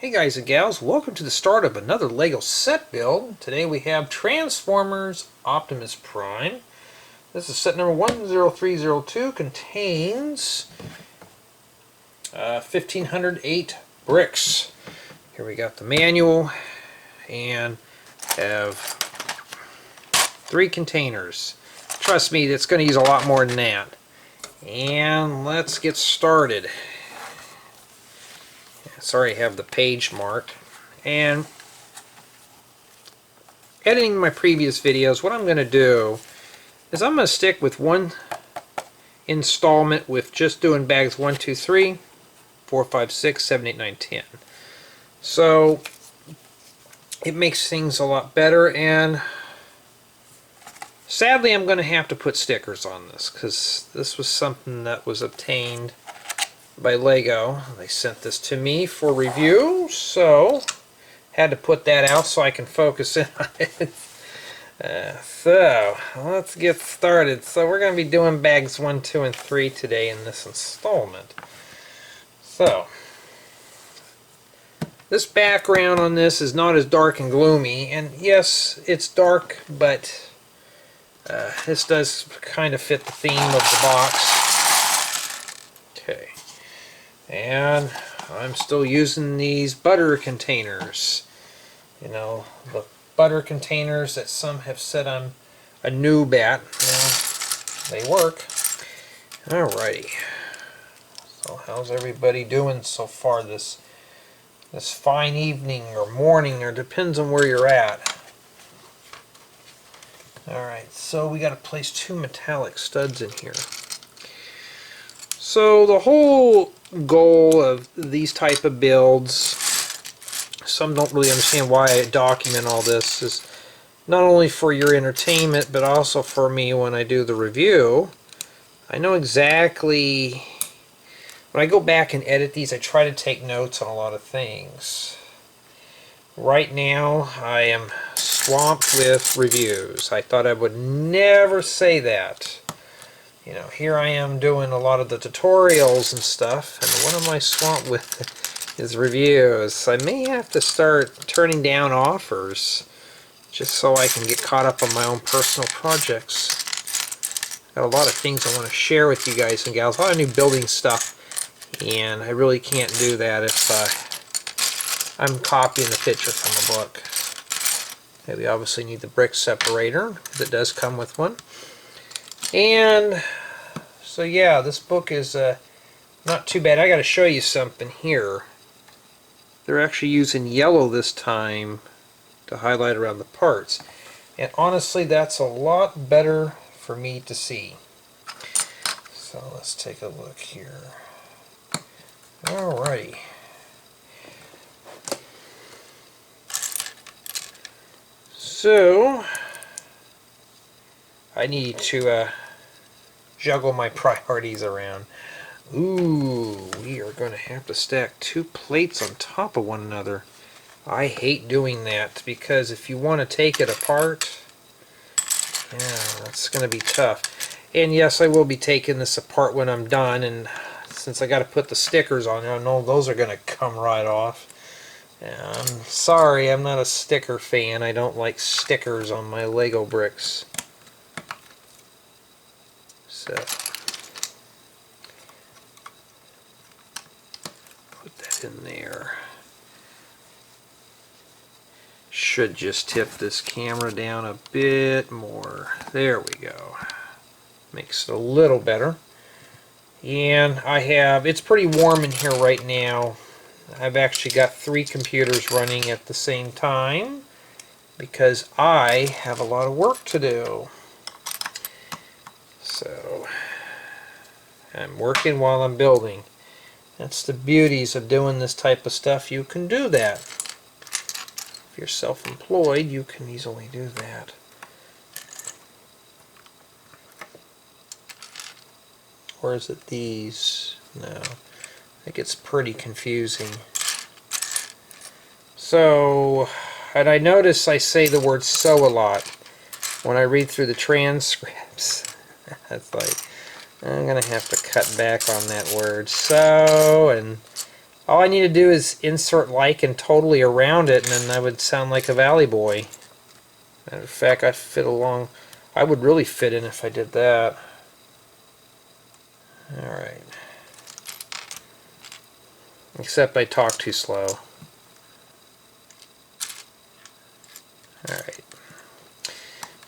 Hey guys and gals, welcome to the start of another LEGO set build. Today we have Transformers Optimus Prime. This is set number 10302, contains 1,508 bricks. Here we got the manual and have 3 containers. Trust me, it's going to use a lot more than that. And let's get started. Sorry, I have the page marked. And editing my previous videos, what I'm going to do is I'm going to stick with one installment with just doing bags 1, 2, 3, 4, 5, 6, 7, 8, 9, 10. So it makes things a lot better, and sadly I'm going to have to put stickers on this because this was something that was obtained by LEGO. They sent this to me for review, so had to put that out so I can focus in on it. So let's get started. So we're going to be doing bags 1, 2, and 3 today in this installment. So this background on this is not as dark and gloomy, and yes, it's dark, but this does kind of fit the theme of the box. Okay. And I'm still using these butter containers. You know, the butter containers that some have said I'm a noob at. Well, they work. Alrighty. So how's everybody doing so far this fine evening or morning, or depends on where you're at. Alright, so we got to place 2 metallic studs in here. So the whole goal of these type of builds, some don't really understand why I document all this, is not only for your entertainment but also for me when I do the review. I know exactly, when I go back and edit these, I try to take notes on a lot of things. Right now I am swamped with reviews. I thought I would never say that. You know, here I am doing a lot of the tutorials and stuff, and what am I swamped with is reviews. I may have to start turning down offers just so I can get caught up on my own personal projects. Got a lot of things I want to share with you guys and gals, a lot of new building stuff, and I really can't do that if I'm copying the picture from a book. Okay, we obviously need the brick separator, because it does come with one. And so yeah, this book is not too bad. I got to show you something here. They're actually using yellow this time to highlight around the parts. And honestly, that's a lot better for me to see. So let's take a look here. Alrighty. So I need to juggle my priorities around. Ooh, we are going to have to stack 2 plates on top of one another. I hate doing that because if you want to take it apart, yeah, that's going to be tough. And yes, I will be taking this apart when I'm done, and since I got to put the stickers on there, I know those are going to come right off. I'm sorry, I'm not a sticker fan. I don't like stickers on my LEGO bricks. So put that in there. Should just tip this camera down a bit more. There we go. Makes it a little better. And it's pretty warm in here right now. I've actually got 3 computers running at the same time because I have a lot of work to do. So I'm working while I'm building. That's the beauties of doing this type of stuff. You can do that. If you're self-employed, you can easily do that. Or is it these? No. I think it's pretty confusing. So, and I notice I say the word "so" a lot when I read through the transcripts. It's like, I'm going to have to cut back on that word "so," and All I need to do is insert lichen totally around it, and then I would sound like a Valley Boy. Matter of fact, I would really fit in if I did that. Alright. Except I talk too slow. Alright.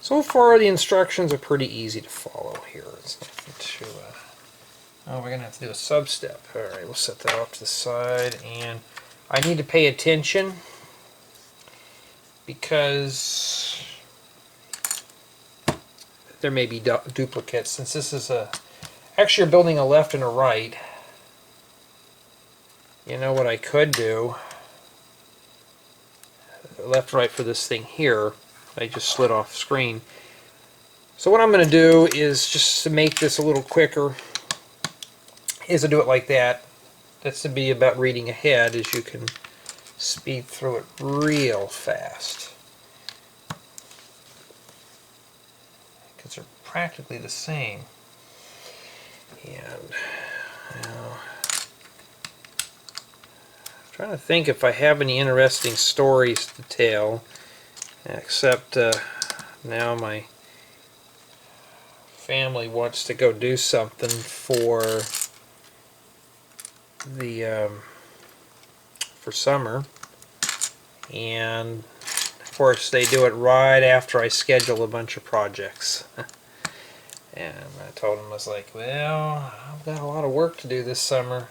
So far the instructions are pretty easy to follow here. It's nothing to... oh, we're going to have to do a sub-step. Alright, we'll set that off to the side. And I need to pay attention because there may be duplicates. Since this is a... Actually, you're building a left and a right. You know what I could do? Left, right for this thing here. I just slid off screen. So what I'm going to do is, just to make this a little quicker, is to do it like that. That's to be about reading ahead, as you can speed through it real fast. Because they're practically the same. And now, I'm trying to think if I have any interesting stories to tell, except now my family wants to go do something for the for summer, and of course they do it right after I schedule a bunch of projects. And I told him, I was like, well, I've got a lot of work to do this summer.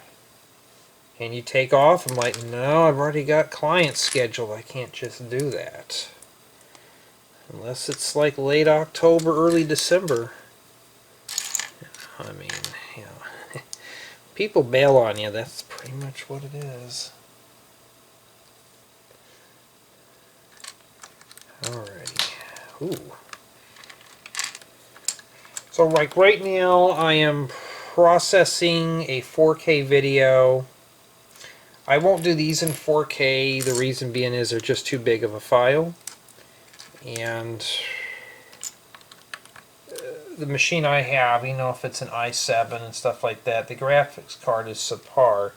Can you take off? I'm like, no, I've already got clients scheduled. I can't just do that. Unless it's like late October, early December. I mean, you know, people bail on you. That's pretty much what it is. Alrighty. Ooh. So like right now I am processing a 4K video. I won't do these in 4K. The reason being is they're just too big of a file. And the machine I have, you know, if it's an i7 and stuff like that, the graphics card is subpar.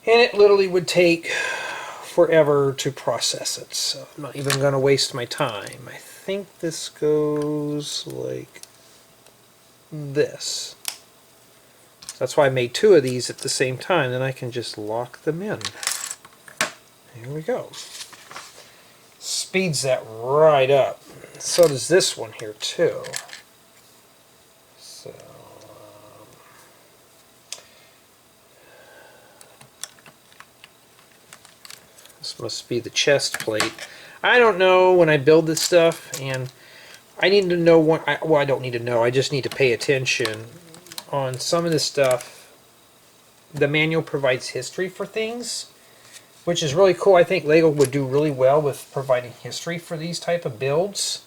And it literally would take forever to process it. So I'm not even going to waste my time. I think this goes like this. That's why I made two of these at the same time. Then I can just lock them in. Here we go. Speeds that right up. So does this one here too. So this must be the chest plate. I don't know when I build this stuff, and I need to know what. Well, I don't need to know. I just need to pay attention on some of this stuff. The manual provides history for things, which is really cool. I think LEGO would do really well with providing history for these type of builds.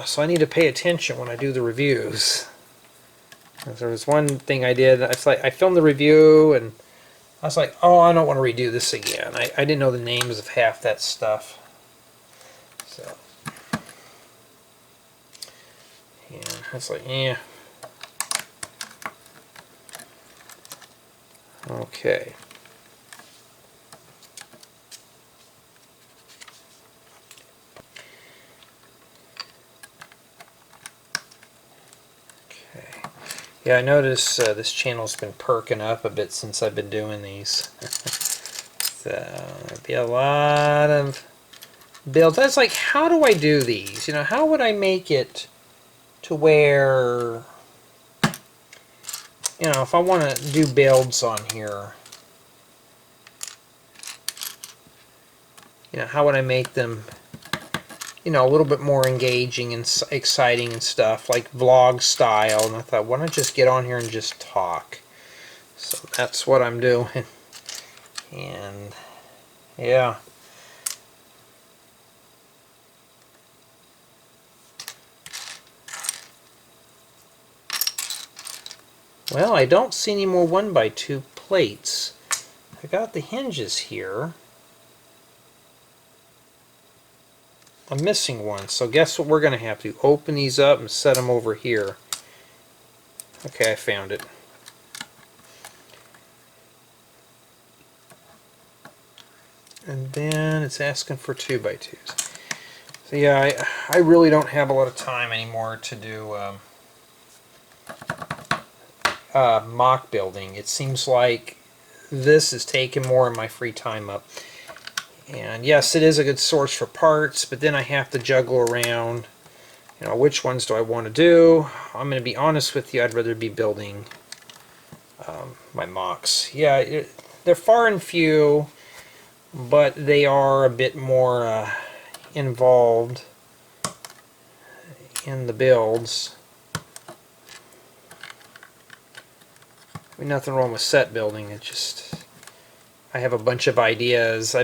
So I need to pay attention when I do the reviews. There was one thing I did. It's like I filmed the review, and I was like, oh, I don't want to redo this again. I didn't know the names of half that stuff. So, yeah, it's like, yeah. Okay. Yeah, I notice this channel's been perking up a bit since I've been doing these. So, there'll be a lot of builds. I was like, how do I do these? You know, how would I make it to where, you know, if I want to do builds on here, you know, how would I make them, you know, a little bit more engaging and exciting and stuff, like vlog style. And I thought, why not just get on here and just talk? So that's what I'm doing. And yeah. Well, I don't see any more 1x2 plates. I got the hinges here. I'm missing one, so guess what we're going to have to do? Open these up and set them over here. Okay, I found it. And then it's asking for 2x2s. So yeah, I really don't have a lot of time anymore to do mock building. It seems like this is taking more of my free time up. And yes, it is a good source for parts, but then I have to juggle around, you know, which ones do I want to do. I'm going to be honest with you, I'd rather be building my MOCs. Yeah, they're far and few, but they are a bit more involved in the builds. I mean, nothing wrong with set building, it's just I have a bunch of ideas.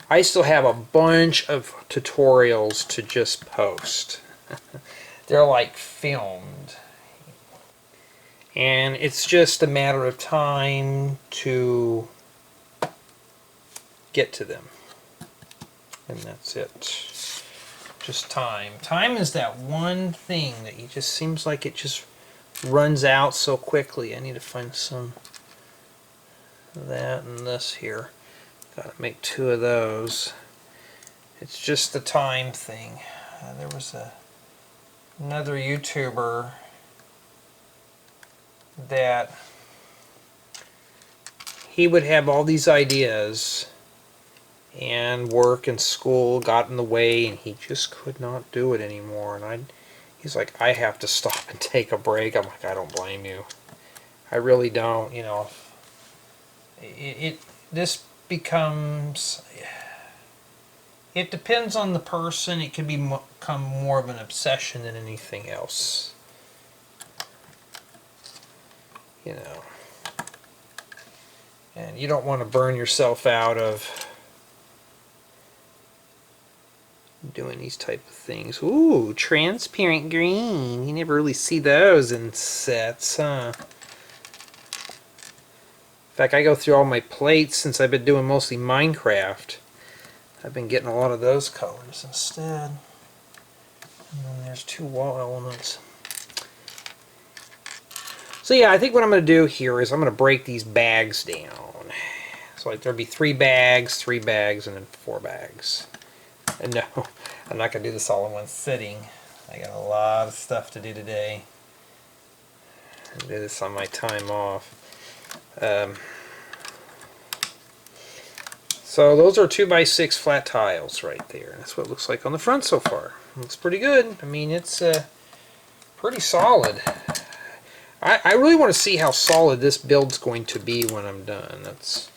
I still have a bunch of tutorials to just post. They're like filmed. And it's just a matter of time to get to them. And that's it. Just time. Time is that one thing that it just seems like it just runs out so quickly. I need to find some of that and this here. Gotta make 2 of those. It's just the time thing. There was another YouTuber that he would have all these ideas and work and school got in the way and he just could not do it anymore. And he's like, I have to stop and take a break. I'm like, I don't blame you. I really don't. You know, this becomes, it depends on the person. It can become more of an obsession than anything else. You know, and you don't want to burn yourself out of doing these type of things. Ooh, transparent green. You never really see those in sets, huh? In fact, I go through all my plates since I've been doing mostly Minecraft. I've been getting a lot of those colors instead. And then there's 2 wall elements. So yeah, I think what I'm going to do here is I'm going to break these bags down. So like there'll be 3 bags, 3 bags, and then 4 bags. And no, I'm not going to do this all in one sitting. I got a lot of stuff to do today. I'll do this on my time off. So those are 2x6 flat tiles right there. That's what it looks like on the front so far. Looks pretty good. I mean, it's pretty solid. I really want to see how solid this build's going to be when I'm done. That's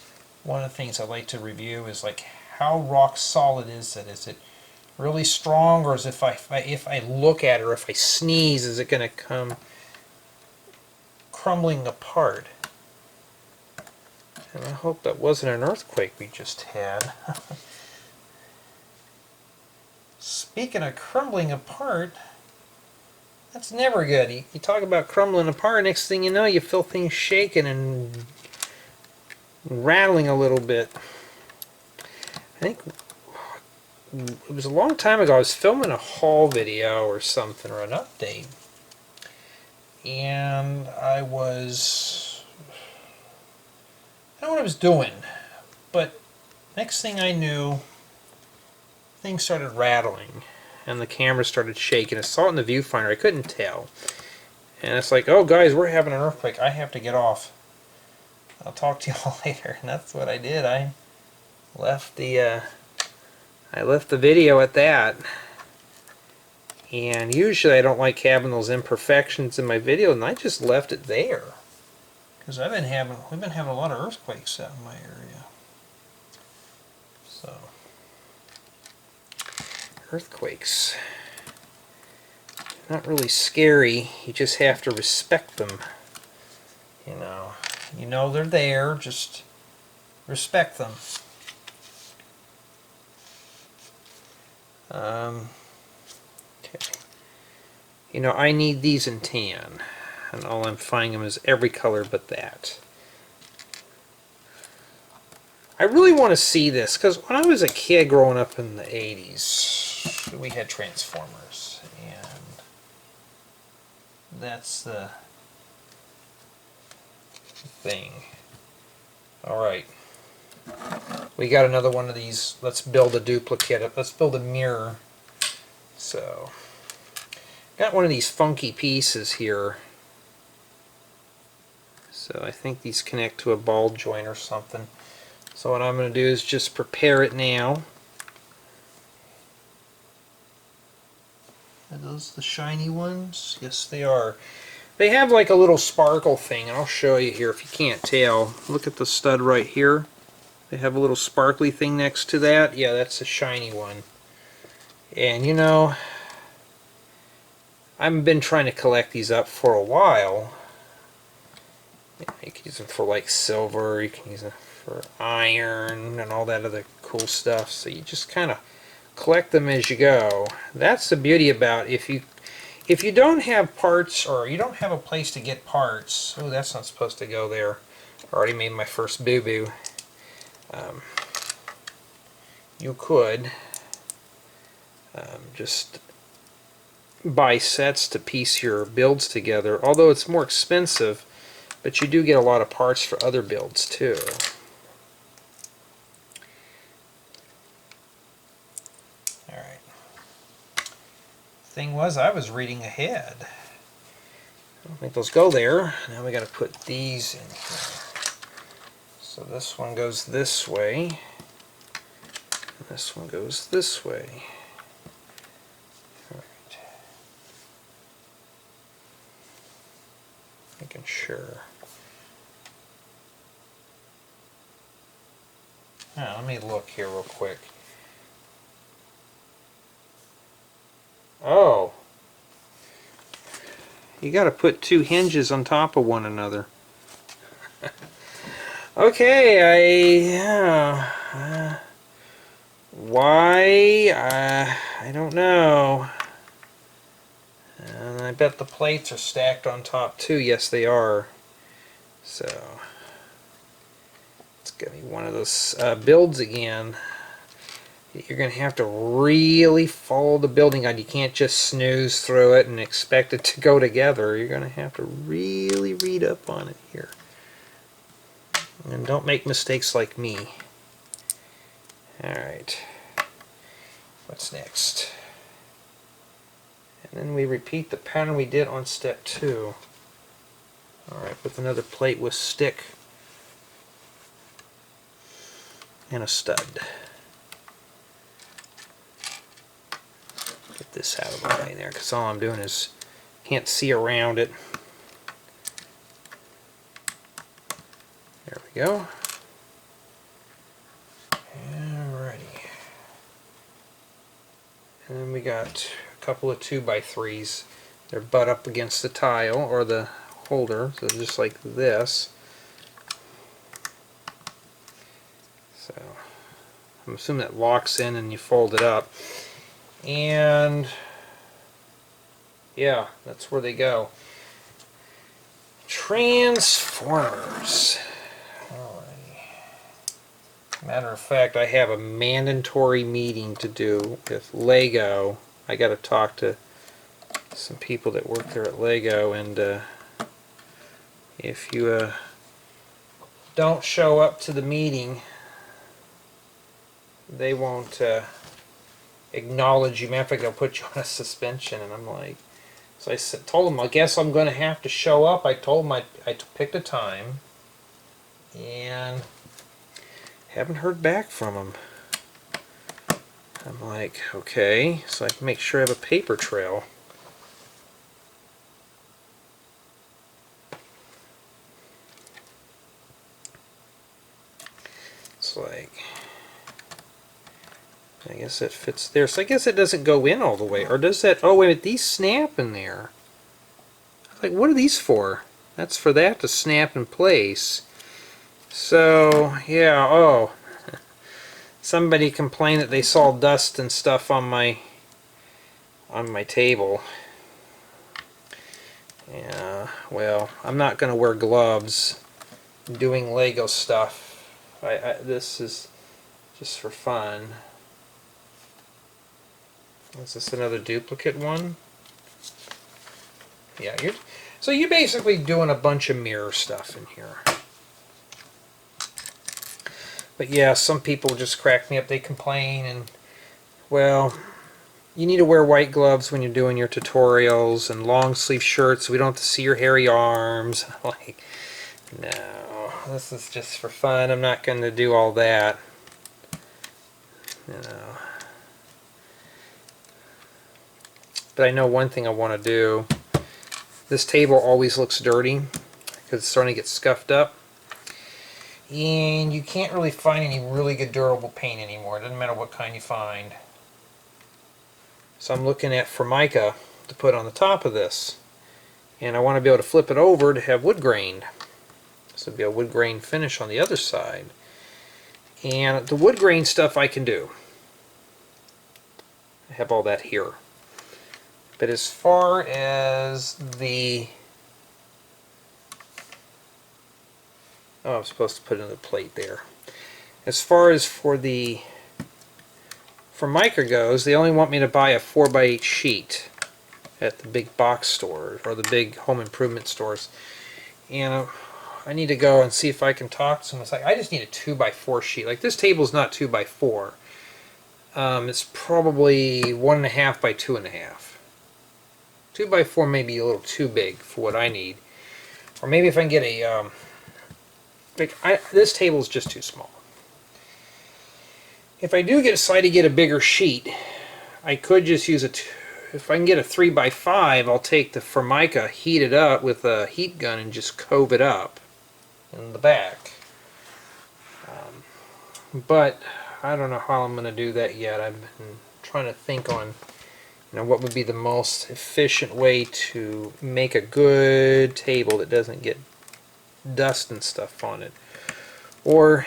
one of the things I like to review, is like how rock solid is it? Is it really strong, or is if I look at it, or if I sneeze, is it going to come crumbling apart? And I hope that wasn't an earthquake we just had. Speaking of crumbling apart, that's never good. You talk about crumbling apart, next thing you know, you feel things shaking and rattling a little bit. I think it was a long time ago. I was filming a haul video or something, or an update, and I don't know what I was doing, but next thing I knew, things started rattling and the camera started shaking. I saw it in the viewfinder. I couldn't tell. And it's like, oh guys, we're having an earthquake. I have to get off. I'll talk to you all later. And that's what I did. I left the video at that. And usually I don't like having those imperfections in my video, and I just left it there. Because we've been having a lot of earthquakes out in my area. So earthquakes, not really scary. You just have to respect them. You know they're there. Just respect them. Okay. You know, I need these in tan, and all I'm finding them is every color but that. I really want to see this, because when I was a kid growing up in the 80s, we had Transformers, and that's the thing. Alright. we got another one of these. Let's build a duplicate. Let's build a mirror. So, got one of these funky pieces here. So I think these connect to a ball joint or something. So what I'm going to do is just prepare it now. Are those the shiny ones? Yes, they are. They have like a little sparkle thing, and I'll show you here if you can't tell. Look at the stud right here. They have a little sparkly thing next to that. Yeah, that's a shiny one. And you know, I've been trying to collect these up for a while. You can use them for like silver, you can use them for iron and all that other cool stuff. So you just kind of collect them as you go. That's the beauty about if you don't have parts, or you don't have a place to get parts. Oh, that's not supposed to go there. I already made my first boo-boo. You could just buy sets to piece your builds together, although it's more expensive, but you do get a lot of parts for other builds too. Alright. Thing was, I was reading ahead. I don't think those go there. Now we got to put these in here. So this one goes this way, and this one goes this way. Alright. Making sure. Now, let me look here real quick. Oh, you got to put two hinges on top of one another. Okay, why? I don't know. And I bet the plates are stacked on top too. Yes, they are. So it's gonna be one of those builds again. You're going to have to really follow the building guide. You can't just snooze through it and expect it to go together. You're going to have to really read up on it here. And don't make mistakes like me. Alright. What's next? And then we repeat the pattern we did on step 2. Alright, with another plate with stick and a stud. Get this out of the way there, because all I'm doing is can't see around it. There we go. Alrighty. And then we got a couple of 2x3s. They're butt up against the tile or the holder, so just like this. So I'm assuming that locks in and you fold it up. And yeah, that's where they go. Transformers. Alrighty. Matter of fact, I have a mandatory meeting to do with Lego. I got to talk to some people that work there at Lego, and if you don't show up to the meeting, they won't acknowledge you. Matter of fact, they'll put you on a suspension. And I'm like, so I told them, I guess I'm going to have to show up. I told them I picked a time, and haven't heard back from them. I'm like, okay, so I can make sure I have a paper trail. It's like, I guess it fits there. So I guess it doesn't go in all the way. Or does that? Oh, wait a minute. These snap in there. I was like, what are these for? That's for that to snap in place. So, yeah, oh. Somebody complained that they saw dust and stuff on my table. Yeah, well, I'm not going to wear gloves doing Lego stuff. This is just for fun. Is this another duplicate one? Yeah, so you're basically doing a bunch of mirror stuff in here. But yeah, some people just crack me up. They complain, and well, you need to wear white gloves when you're doing your tutorials and long sleeve shirts so we don't have to see your hairy arms. Like, no, this is just for fun. I'm not going to do all that. You know. But I know one thing I want to do. This table always looks dirty because it's starting to get scuffed up. And you can't really find any really good durable paint anymore. It doesn't matter what kind you find. So I'm looking at Formica to put on the top of this. And I want to be able to flip it over to have wood grain. So it'll be a wood grain finish on the other side. And the wood grain stuff I can do. I have all that here. But as far as the... Oh, I'm supposed to put it in the plate there. As far as for the Formica goes, they only want me to buy a 4x8 sheet at the big box stores or the big home improvement stores. And I need to go and see if I can talk to them. It's like, I just need a 2x4 sheet. Like, this table's not 2x4. It's probably 1.5 by 2.5. 2x4 may be a little too big for what I need. Or maybe if I can get a... this table is just too small. If I do decide to get a bigger sheet, I could just use a... If I can get a 3x5, I'll take the Formica, heat it up with a heat gun, and just cove it up in the back. But I don't know how I'm going to do that yet. I've been trying to think on what would be the most efficient way to make a good table that doesn't get dust and stuff on it. Or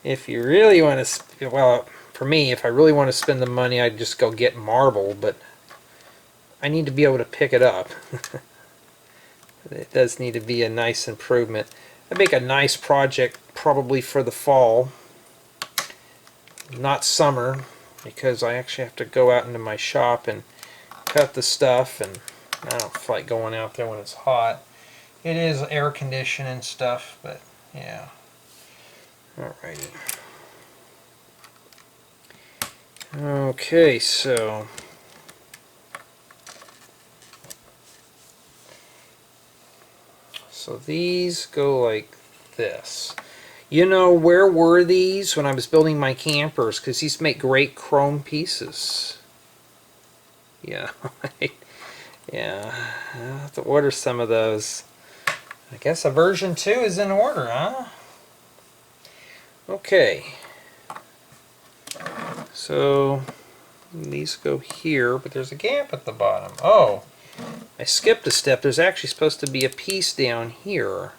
if you really want to, well, for me, if I really want to spend the money, I'd just go get marble, but I need to be able to pick it up. It does need to be a nice improvement. I make a nice project probably for the fall, not summer, because I actually have to go out into my shop and cut the stuff, and I don't feel like going out there when it's hot. It is air conditioned and stuff, but yeah. Alrighty. Okay, so these go like this. You know, where were these when I was building my campers? Because these make great chrome pieces. Yeah, yeah, I'll have to order some of those. I guess a version 2 is in order, huh? Okay. So these go here, but there's a gap at the bottom. Oh, I skipped a step. There's actually supposed to be a piece down here.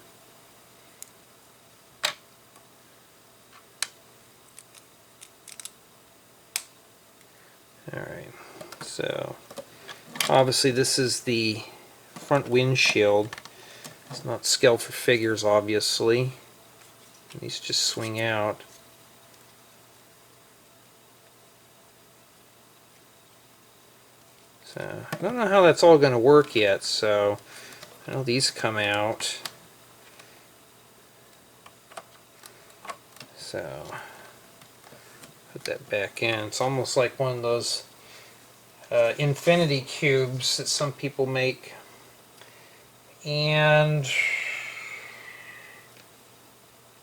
Alright, so obviously this is the front windshield. It's not scaled for figures, obviously. These just swing out. So I don't know how that's all going to work yet, so I know these come out. So put that back in. It's almost like one of those infinity cubes that some people make. And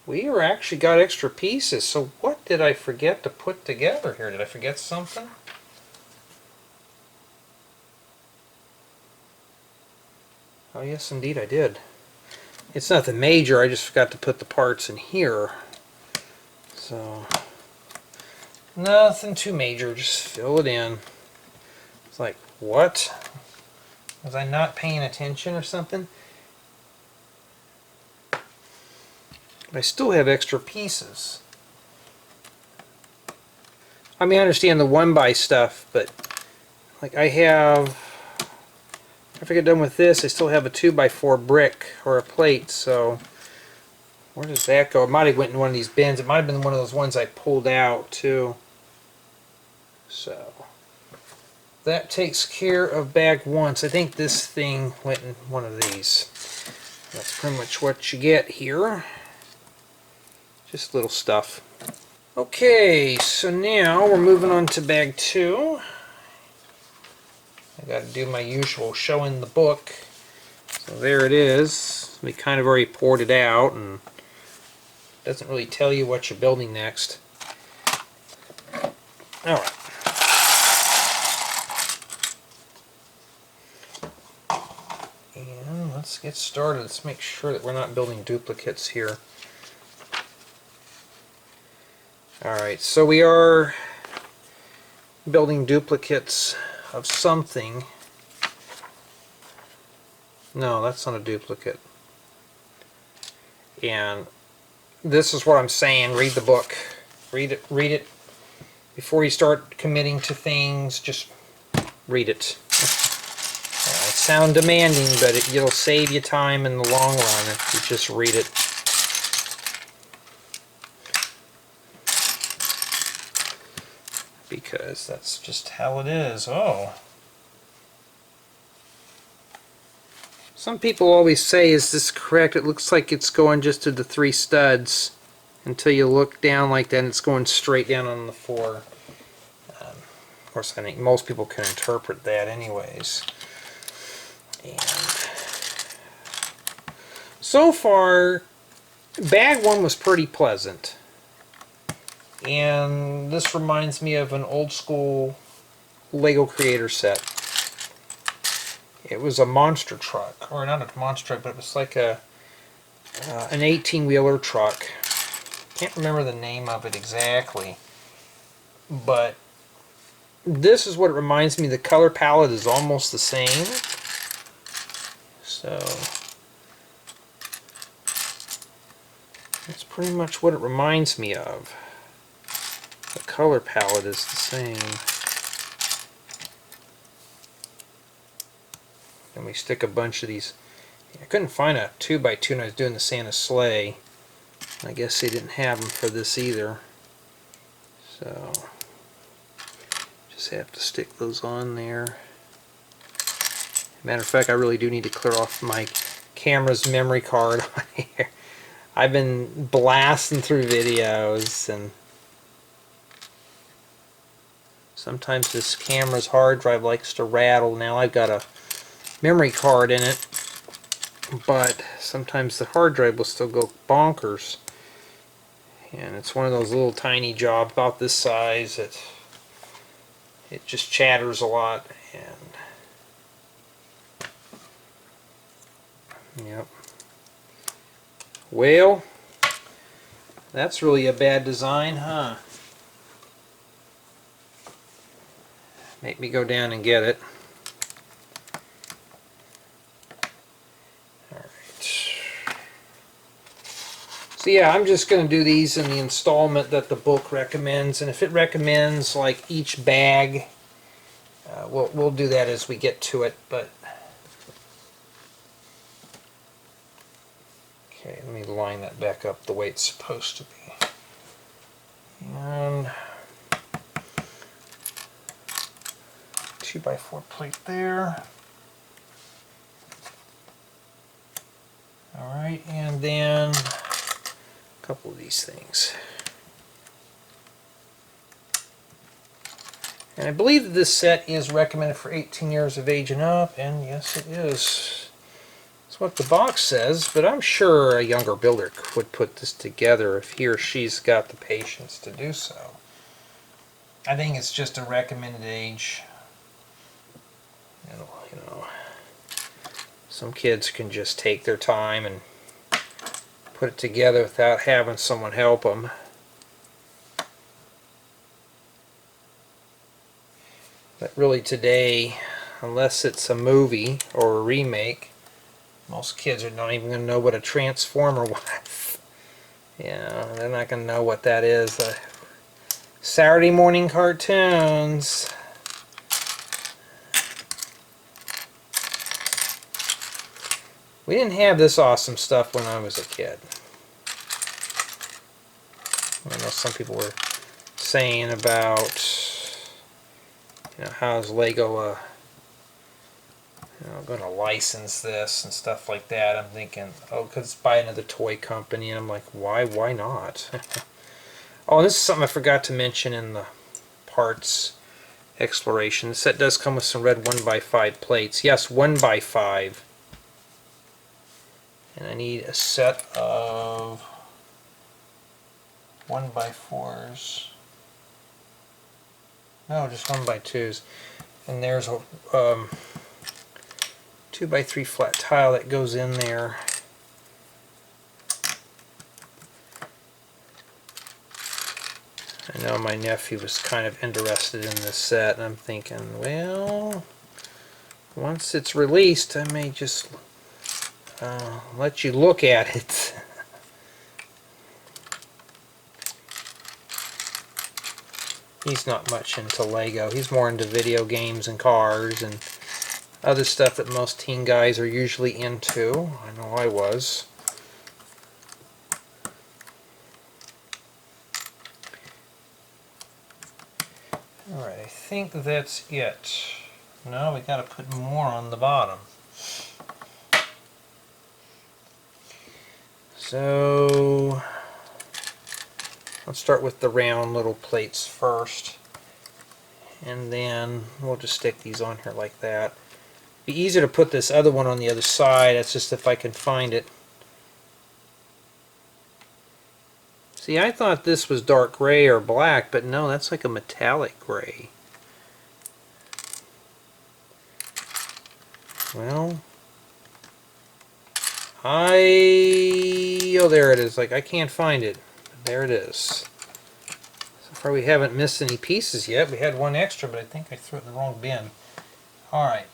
we actually got extra pieces. So what did I forget to put together here? Did I forget something? Oh yes, indeed I did. It's nothing major, I just forgot to put the parts in here. So, nothing too major, just fill it in. It's like, what? Was I not paying attention or something? I still have extra pieces. I mean, I understand the 1x stuff, but like I have... After I get done with this, I still have a 2x4 brick or a plate, so where does that go? It might have went in one of these bins. It might have been one of those ones I pulled out too. So that takes care of bag 1. So I think this thing went in one of these. That's pretty much what you get here. Just little stuff. Okay, so now we're moving on to bag 2. I got to do my usual showing the book. So there it is. We kind of already poured it out, and it doesn't really tell you what you're building next. Alright. And let's get started. Let's make sure that we're not building duplicates here. Alright, so we are building duplicates of something. No, that's not a duplicate. And this is what I'm saying. Read the book. Read it before you start committing to things. Just read it. It sounds demanding, but it'll save you time in the long run if you just read it. Because that's just how it is. Oh. Some people always say, is this correct? It looks like it's going just to the 3 studs until you look down like that and it's going straight down on the 4. Of course, I think most people can interpret that anyways. And so far, bag 1 was pretty pleasant. And this reminds me of an old school Lego Creator set. It was a monster truck, or not a monster truck, but it was like an 18-wheeler truck. Can't remember the name of it exactly, but this is what it reminds me. The color palette is almost the same. So that's pretty much what it reminds me of. The color palette is the same. And we stick a bunch of these. I couldn't find a 2x2 when I was doing the Santa sleigh. I guess they didn't have them for this either. So just have to stick those on there. Matter of fact, I really do need to clear off my camera's memory card on here. I've been blasting through videos, and sometimes this camera's hard drive likes to rattle. Now I've got a memory card in it, but sometimes the hard drive will still go bonkers. And it's one of those little tiny jobs about this size that it just chatters a lot. And yep. Well, that's really a bad design, huh? Make me go down and get it. So yeah, I'm just going to do these in the installment that the book recommends, and if it recommends like each bag, we'll do that as we get to it. But okay, let me line that back up the way it's supposed to be. And 2x4 plate there. All right, and then couple of these things. And I believe that this set is recommended for 18 years of age and up, and yes it is. That's what the box says, but I'm sure a younger builder would put this together if he or she's got the patience to do so. I think it's just a recommended age. You know, some kids can just take their time and put it together without having someone help them. But really today, unless it's a movie or a remake, most kids are not even going to know what a Transformer was. Yeah, they're not going to know what that is. Saturday morning cartoons. We didn't have this awesome stuff when I was a kid. I know some people were saying about, you know, how's Lego I'm going to license this and stuff like that. I'm thinking, oh, because buy another toy company, and I'm like, why not? Oh, and this is something I forgot to mention in the parts exploration. The set does come with some red 1x5 plates. Yes, 1x5. And I need a set of 1x4s. No, just 1x2s. And there's a 2x3 flat tile that goes in there. I know my nephew was kind of interested in this set, and I'm thinking, well, once it's released, I may just let you look at it. He's not much into Lego. He's more into video games and cars and other stuff that most teen guys are usually into. I know I was. Alright, I think that's it. No, we gotta put more on the bottom. So let's start with the round little plates first, and then we'll just stick these on here like that. Be easier to put this other one on the other side. That's just if I can find it. See, I thought this was dark gray or black, but no, that's like a metallic gray. Well, oh, there it is. Like, I can't find it. There it is. So far we haven't missed any pieces yet. We had one extra, but I think I threw it in the wrong bin. Alright.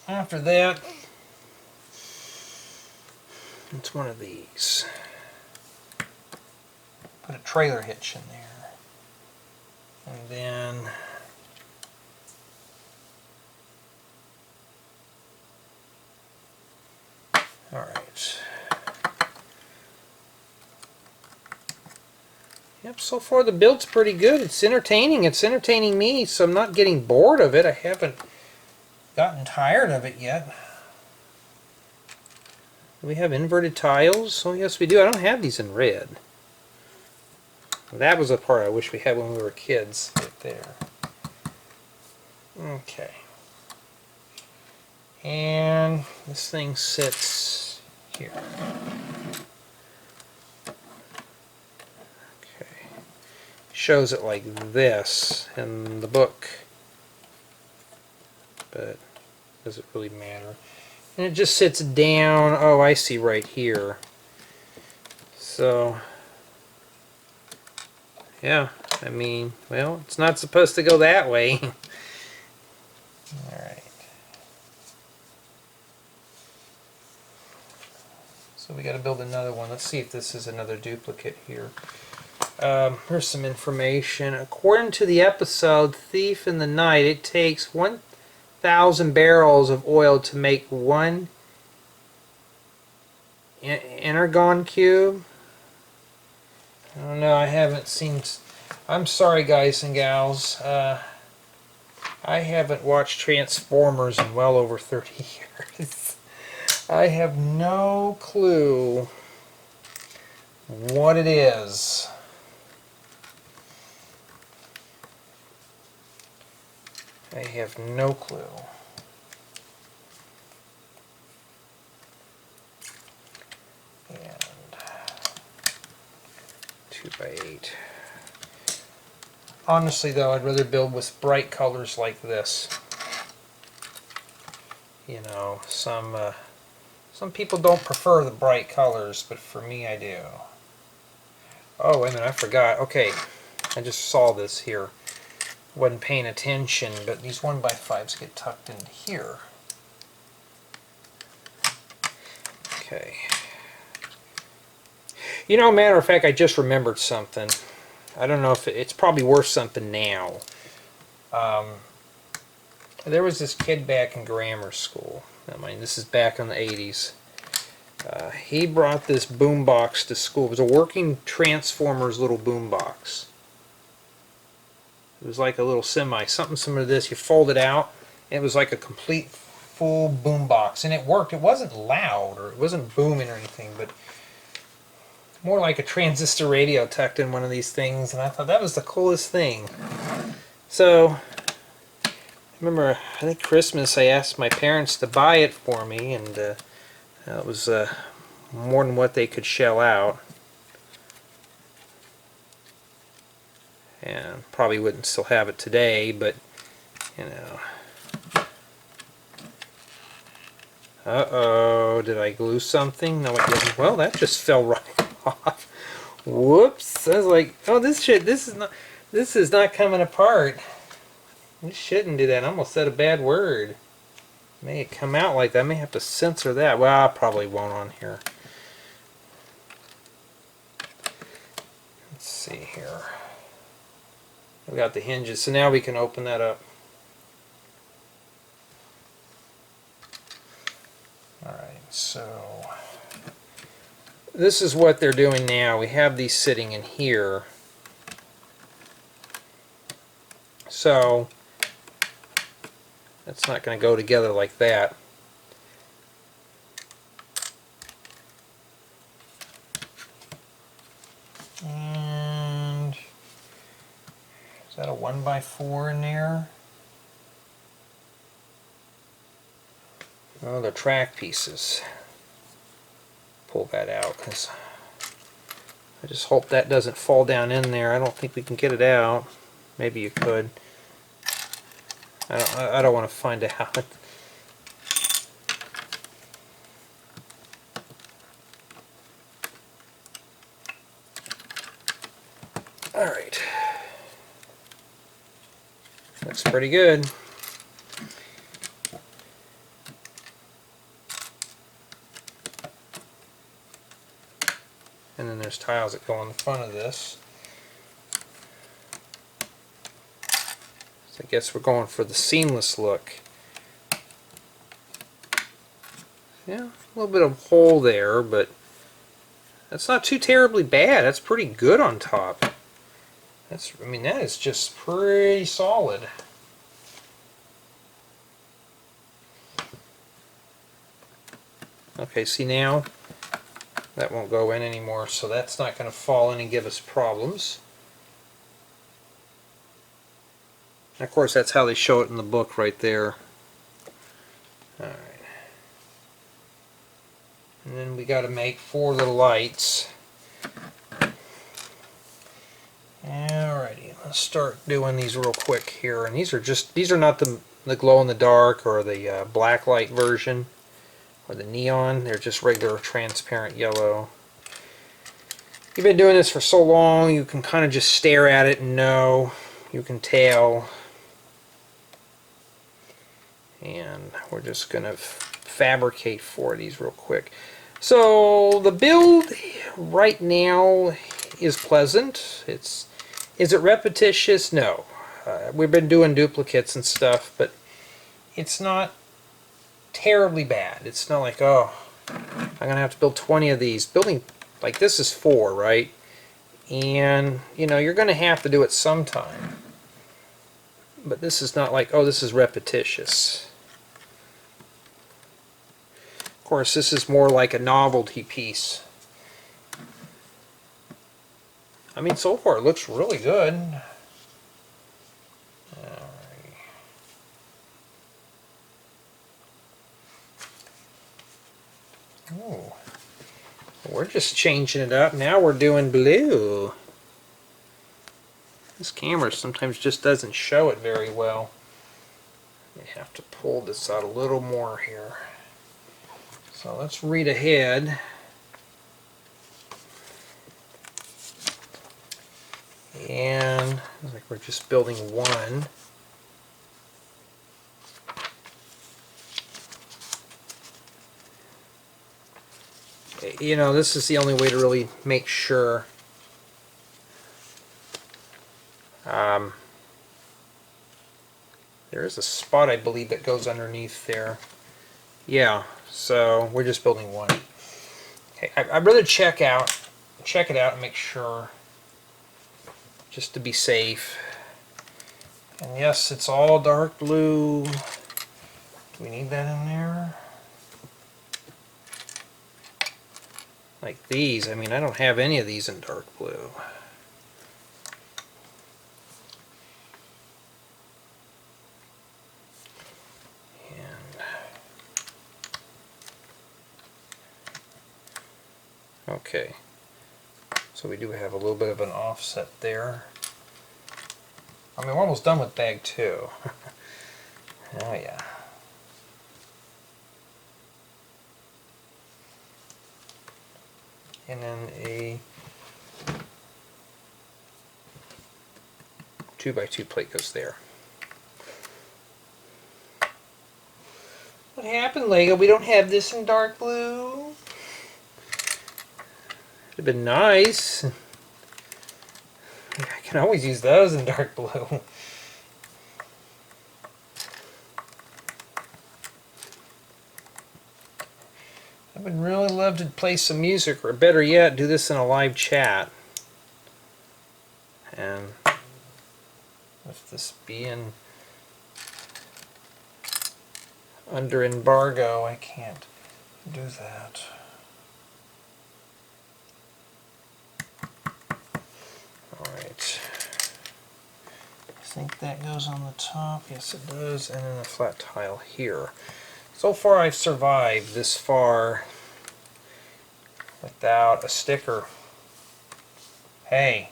After that, it's one of these. Put a trailer hitch in there. And then alright. Yep, so far the build's pretty good. It's entertaining. It's entertaining me, so I'm not getting bored of it. I haven't gotten tired of it yet. Do we have inverted tiles? Oh, yes, we do. I don't have these in red. That was a part I wish we had when we were kids, right there. Okay. And this thing sits here. Shows it like this in the book, but does it really matter? And it just sits down. Oh, I see, right here. So yeah, I mean, well, it's not supposed to go that way. Alright, so we got to build another one. Let's see if this is another duplicate here. Here's some information. According to the episode Thief in the Night, it takes 1,000 barrels of oil to make one energon cube. I don't know, I haven't seen... I'm sorry, guys and gals. I haven't watched Transformers in well over 30 years. I have no clue what it is. I have no clue. And 2x8. Honestly, though, I'd rather build with bright colors like this. You know, some people don't prefer the bright colors, but for me, I do. Oh, wait a minute, I forgot. Okay, I just saw this here. Wasn't paying attention, but these 1x5s get tucked into here. Okay. You know, matter of fact, I just remembered something. I don't know if it's probably worth something now. There was this kid back in grammar school. I mean, this is back in the 80s. He brought this boombox to school. It was a working Transformers little boombox. It was like a little semi, something similar to this. You fold it out, and it was like a complete full boom box, and it worked. It wasn't loud or it wasn't booming or anything, but more like a transistor radio tucked in one of these things, and I thought that was the coolest thing. So I remember, I think Christmas, I asked my parents to buy it for me, and it was more than what they could shell out. And probably wouldn't still have it today, but you know. Uh-oh, did I glue something? No, it didn't. Well, that just fell right off. Whoops! I was like, oh, this is not coming apart. You shouldn't do that. I almost said a bad word. May it come out like that. I may have to censor that. Well, I probably won't on here. Let's see here. We got the hinges, so now we can open that up. Alright, so this is what they're doing now. We have these sitting in here. So that's not going to go together like that. And is that a 1x4 in there? Oh, they're track pieces. Pull that out, because I just hope that doesn't fall down in there. I don't think we can get it out. Maybe you could. I don't want to find out. Alright. Looks pretty good. And then there's tiles that go on the front of this. So I guess we're going for the seamless look. Yeah, a little bit of hole there, but that's not too terribly bad. That's pretty good on top. I mean, that is just pretty solid. Okay, see now? That won't go in anymore, so that's not going to fall in and give us problems. And of course, that's how they show it in the book right there. Alright. And then we got to make 4 little lights. Alrighty, let's start doing these real quick here. And these are not the glow in the dark or the black light version or the neon. They're just regular transparent yellow. You've been doing this for so long, you can kind of just stare at it and know. You can tell. And we're just going to fabricate 4 of these real quick. So the build right now is pleasant. Is it repetitious? No. We've been doing duplicates and stuff, but it's not terribly bad. It's not like, oh, I'm going to have to build 20 of these. Building like this is 4, right? And, you know, you're going to have to do it sometime. But this is not like, oh, this is repetitious. Of course, this is more like a novelty piece. I mean, so far it looks really good. Alright. Oh, we're just changing it up. Now we're doing blue. This camera sometimes just doesn't show it very well. You have to pull this out a little more here. So let's read ahead. And looks like we're just building 1. You know, this is the only way to really make sure. There is a spot, I believe, that goes underneath there. Yeah, so we're just building 1. Okay, I'd rather check it out and make sure, just to be safe. And yes, it's all dark blue. Do we need that in there? Like these, I mean, I don't have any of these in dark blue. Okay, so we do have a little bit of an offset there. I mean, we're almost done with bag 2. Oh yeah. And then a 2x2 plate goes there. What happened, Lego? We don't have this in dark blue? It'd have been nice. I can always use those in dark blue. I would really love to play some music, or better yet, do this in a live chat. And with this being under embargo, I can't do that. Alright. I think that goes on the top. Yes, it does. And then a flat tile here. So far I've survived this far without a sticker. Hey,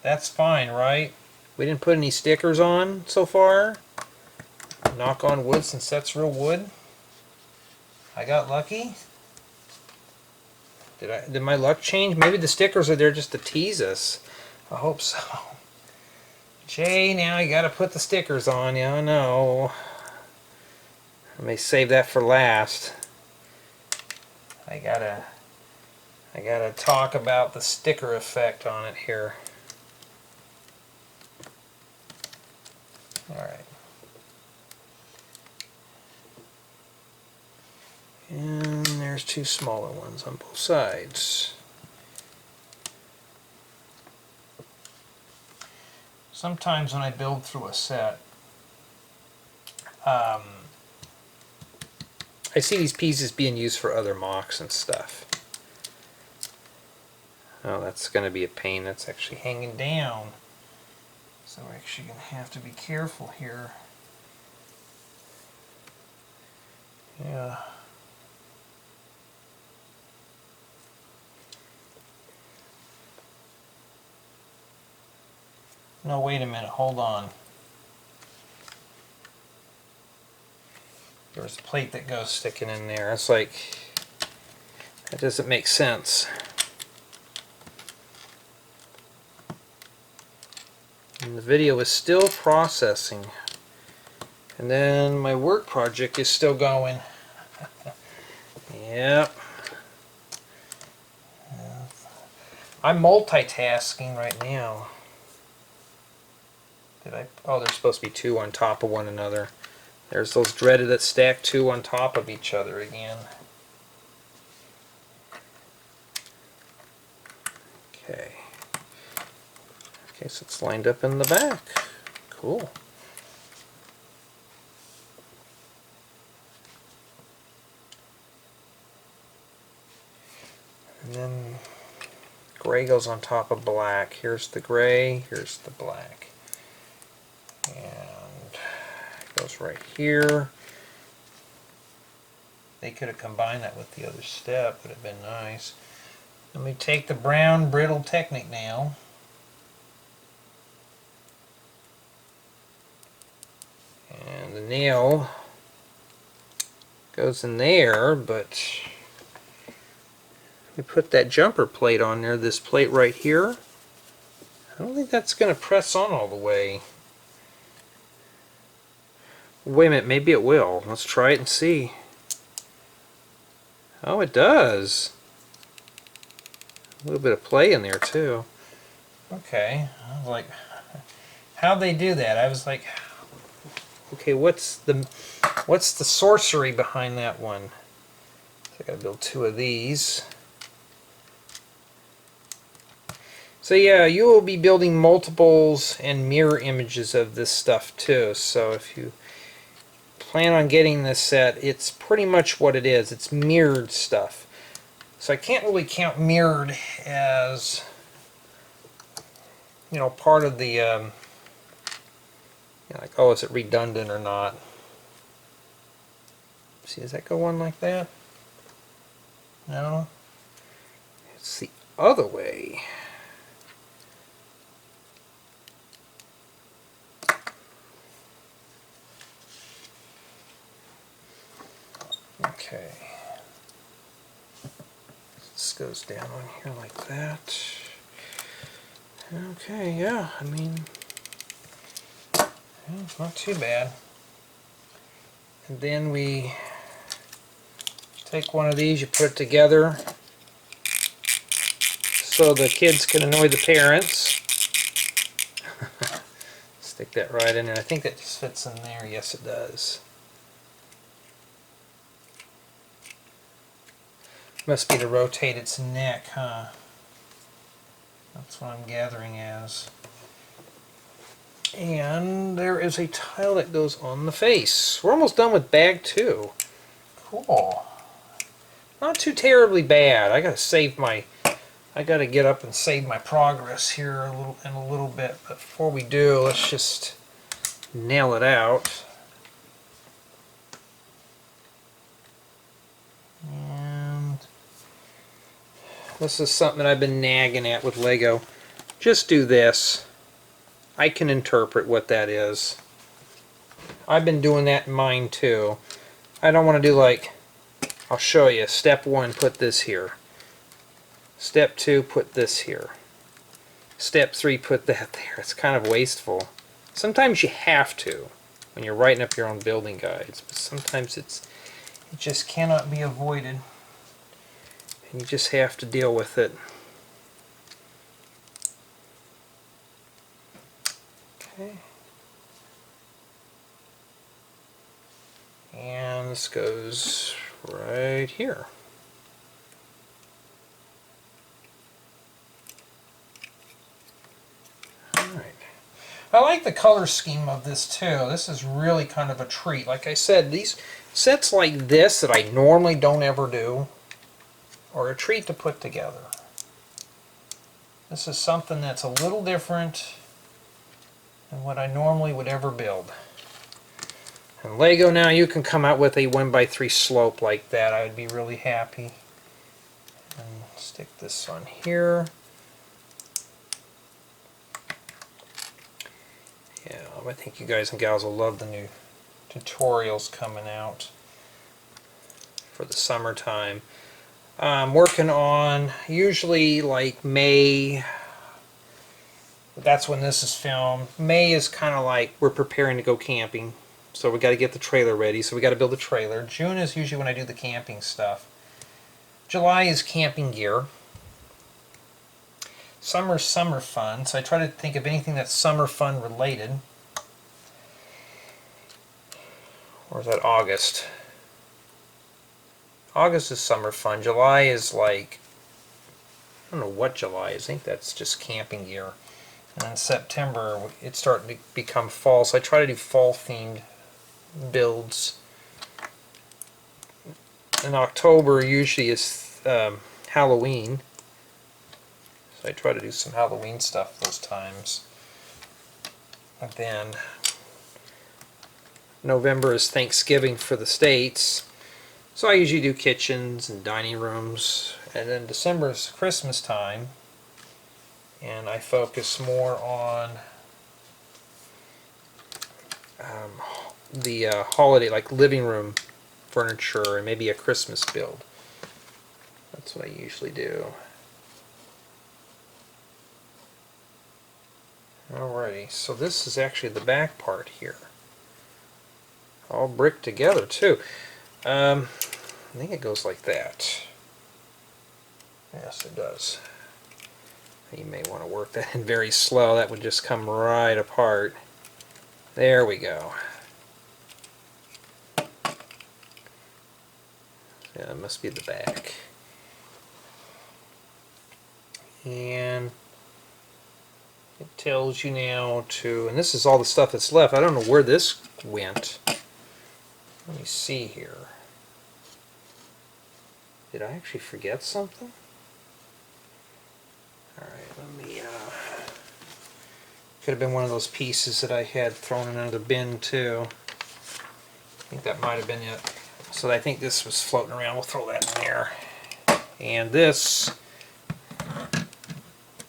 that's fine, right? We didn't put any stickers on so far. Knock on wood, since that's real wood. I got lucky. Did my luck change? Maybe the stickers are there just to tease us. I hope so. Jay, now you gotta put the stickers on. Yeah, I know. I may save that for last. I gotta talk about the sticker effect on it here. Alright. And there's 2 smaller ones on both sides. Sometimes when I build through a set, I see these pieces being used for other MOCs and stuff. Oh, that's going to be a pain. That's actually hanging down. So we're actually going to have to be careful here. Yeah. No, wait a minute. Hold on. There's a plate that goes sticking in there. It's like, that doesn't make sense. And the video is still processing. And then my work project is still going. Yep. I'm multitasking right now. Oh, there's supposed to be 2 on top of one another. There's those dreaded that stack 2 on top of each other again. Okay. Okay, so it's lined up in the back. Cool. And then gray goes on top of black. Here's the gray, here's the black. And it goes right here. They could have combined that with the other step, would have been nice. Let me take the brown brittle Technic now. And the nail goes in there, but we put that jumper plate on there, this plate right here. I don't think that's going to press on all the way. Wait a minute, maybe it will. Let's try it and see. Oh, it does. A little bit of play in there too. Okay, I was like, how'd they do that? I was like, okay, what's the sorcery behind that one? So I gotta build 2 of these. So yeah, you will be building multiples and mirror images of this stuff too. So if you plan on getting this set, it's pretty much what it is. It's mirrored stuff. So I can't really count mirrored as, you know, part of the, you know, like, oh, is it redundant or not? See, does that go on like that? No. It's the other way. Okay. This goes down on here like that. Okay, yeah, I mean, yeah, it's not too bad. And then we take one of these, you put it together so the kids can annoy the parents. Stick that right in there. I think that just fits in there. Yes, it does. Must be to rotate its neck, huh? That's what I'm gathering as. And there is a tile that goes on the face. We're almost done with bag 2. Cool. Not too terribly bad. I gotta get up and save my progress here in a little bit. But before we do, let's just nail it out. And this is something that I've been nagging at with Lego. Just do this. I can interpret what that is. I've been doing that in mine too. I don't want to do like, I'll show you. Step 1, put this here. Step 2, put this here. Step 3, put that there. It's kind of wasteful. Sometimes you have to when you're writing up your own building guides, but sometimes it just cannot be avoided. And you just have to deal with it. Okay. And this goes right here. Alright. I like the color scheme of this too. This is really kind of a treat. Like I said, these sets like this that I normally don't ever do are a treat to put together. This is something that's a little different than what I normally would ever build. And Lego, now you can come out with a 1x3 slope like that. I would be really happy. And stick this on here. Yeah, I think you guys and gals will love the new tutorials coming out for the summertime. I'm working on usually like May. That's when this is filmed. May is kind of like we're preparing to go camping. So we got to get the trailer ready. So we got to build a trailer. June is usually when I do the camping stuff. July is camping gear. Summer's summer fun. So I try to think of anything that's summer fun related. Or is that August? August is summer fun. July is like, I don't know what July is. I think that's just camping gear. And then September, it's starting to become fall. So I try to do fall themed builds. In October usually is Halloween. So I try to do some Halloween stuff those times. And then November is Thanksgiving for the States. So I usually do kitchens and dining rooms. And then December is Christmas time. And I focus more on the holiday, like living room furniture and maybe a Christmas build. That's what I usually do. Alrighty, so this is actually the back part here. All bricked together too. I think it goes like that. Yes, it does. You may want to work that in very slow. That would just come right apart. There we go. Yeah, that must be the back. And it tells you now to, and this is all the stuff that's left. I don't know where this went. Let me see here. Did I actually forget something? Alright, let me, could have been one of those pieces that I had thrown in another bin too. I think that might have been it. So I think this was floating around. We'll throw that in there. And this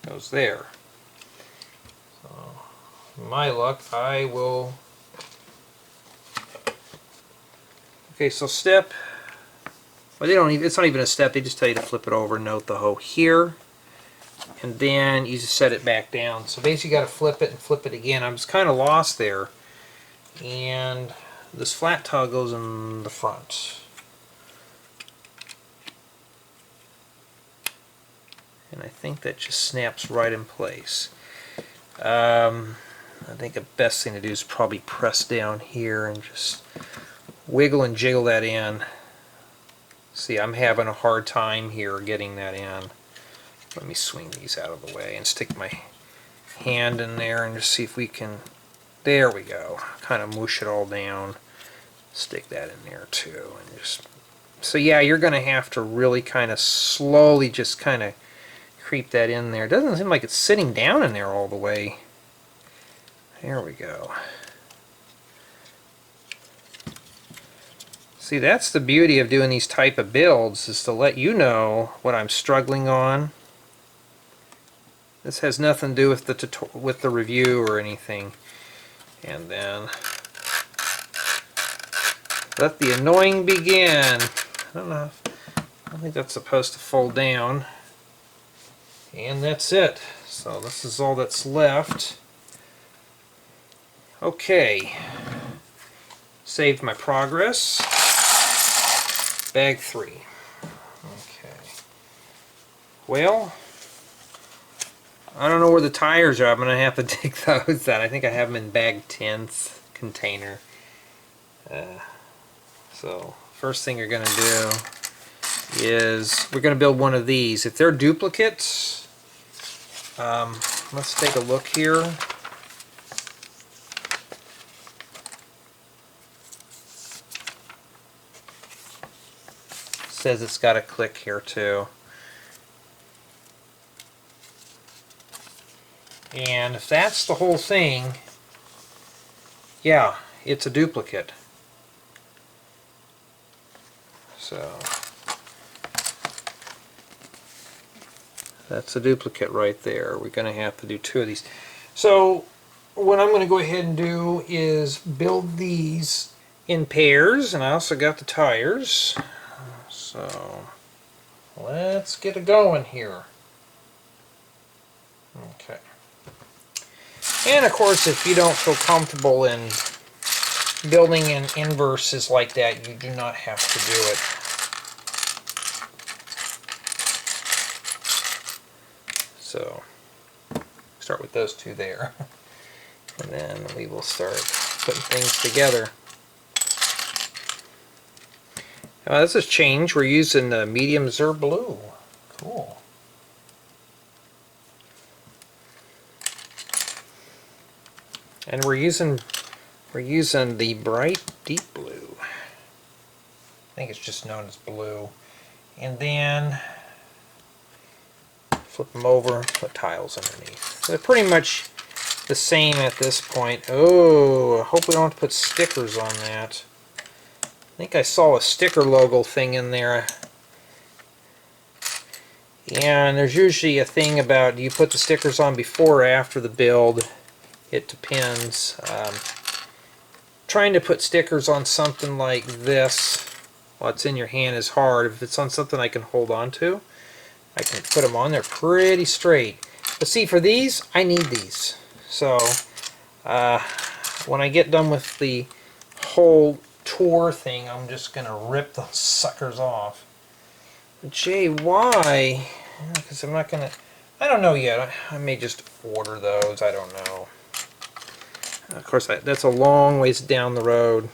goes there. So, my luck, I will... Okay, so step... Well, they don't even, it's not even a step, they just tell you to flip it over, note the hoe here, and then you just set it back down. So basically you got to flip it and flip it again. I was kind of lost there. And this flat tile goes in the front. And I think that just snaps right in place. I think the best thing to do is probably press down here and just wiggle and jiggle that in. See, I'm having a hard time here getting that in. Let me swing these out of the way and stick my hand in there and just see if we can... There we go. Kind of mush it all down. Stick that in there too. And just... So yeah, you're going to have to really kind of slowly just kind of creep that in there. It doesn't seem like it's sitting down in there all the way. There we go. See, that's the beauty of doing these type of builds, is to let you know what I'm struggling on. This has nothing to do with the review or anything. And then let the annoying begin. I don't think that's supposed to fold down. And that's it. So this is all that's left. Okay. Saved my progress. Bag 3. Okay. Well, I don't know where the tires are. I'm going to have to dig those out. I think I have them in bag 10's container. So, first thing you're going to do is we're going to build one of these. If they're duplicates, let's take a look here. Says it's got a click here too. And if that's the whole thing, yeah, it's a duplicate. So that's a duplicate right there. We're going to have to do 2 of these. So what I'm going to go ahead and do is build these in pairs, and I also got the tires. So let's get it going here. Okay. And of course, if you don't feel comfortable in building in inverses like that, you do not have to do it. So start with those 2 there. And then we will start putting things together. This has changed. We're using the medium Zer blue. Cool. And we're using the bright deep blue. I think it's just known as blue. And then flip them over, put tiles underneath. So they're pretty much the same at this point. Oh, I hope we don't have to put stickers on that. I think I saw a sticker logo thing in there. And there's usually a thing about, do you put the stickers on before or after the build? It depends. Trying to put stickers on something like this while it's in your hand is hard. If it's on something I can hold on to, I can put them on there pretty straight. But see, for these, I need these. So when I get done with the whole tour thing, I'm just going to rip those suckers off. But gee, why? Because I'm not going to... I don't know yet. I may just order those. I don't know. Of course, that's a long ways down the road.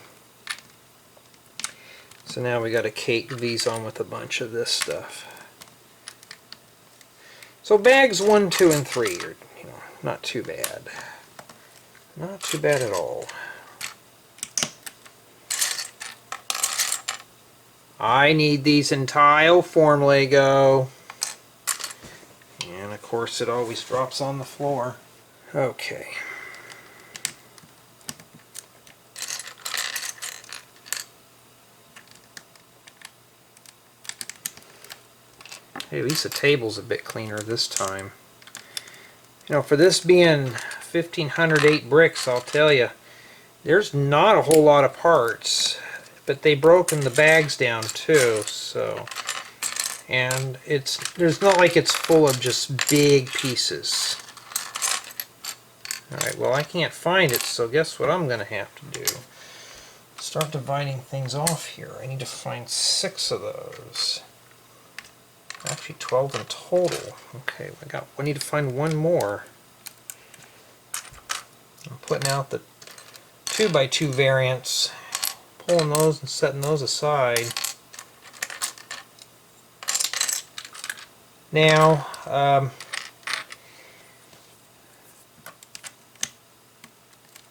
So now we got to cake these on with a bunch of this stuff. So bags 1, 2, and 3 are, not too bad. Not too bad at all. I need these in tile form Lego. And of course it always drops on the floor. Okay. Hey, at least the table's a bit cleaner this time. You know, for this being 1508 bricks, I'll tell you, there's not a whole lot of parts, but they've broken the bags down too, so, and there's not like it's full of just big pieces. Alright, well I can't find it, so guess what I'm going to have to do? Start dividing things off here. I need to find 6 of those. Actually 12 in total. Okay, I need to find one more. I'm putting out the 2x2 variants, pulling those and setting those aside. Now,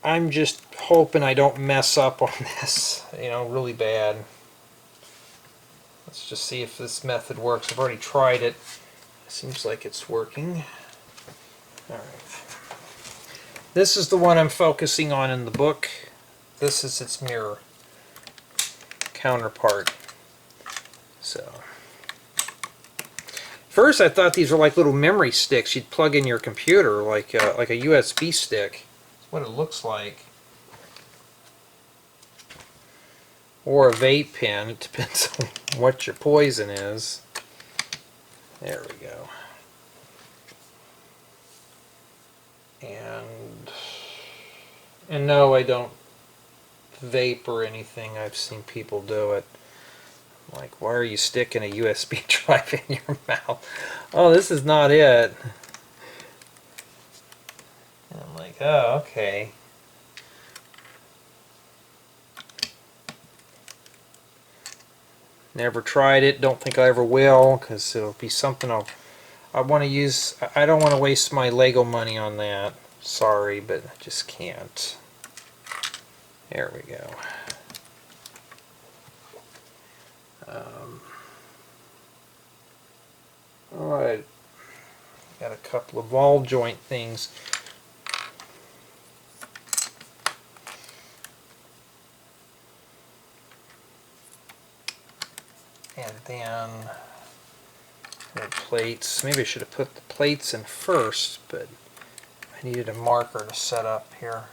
I'm just hoping I don't mess up on this, you know, really bad. Let's just see if this method works. I've already tried it. Seems like it's working. Alright. This is the one I'm focusing on in the book. This is its mirror counterpart. So, first I thought these were like little memory sticks you'd plug in your computer, like a USB stick. That's what it looks like. Or a vape pen. It depends on what your poison is. There we go. And no, I don't vape or anything. I've seen people do it. I'm like, why are you sticking a USB drive in your mouth? Oh, this is not it. And I'm like, oh, okay. Never tried it. Don't think I ever will, because it'll be something I want to use. I don't want to waste my Lego money on that. Sorry, but I just can't. There we go. Alright, got a couple of ball joint things. And then the plates. Maybe I should have put the plates in first, but I needed a marker to set up here.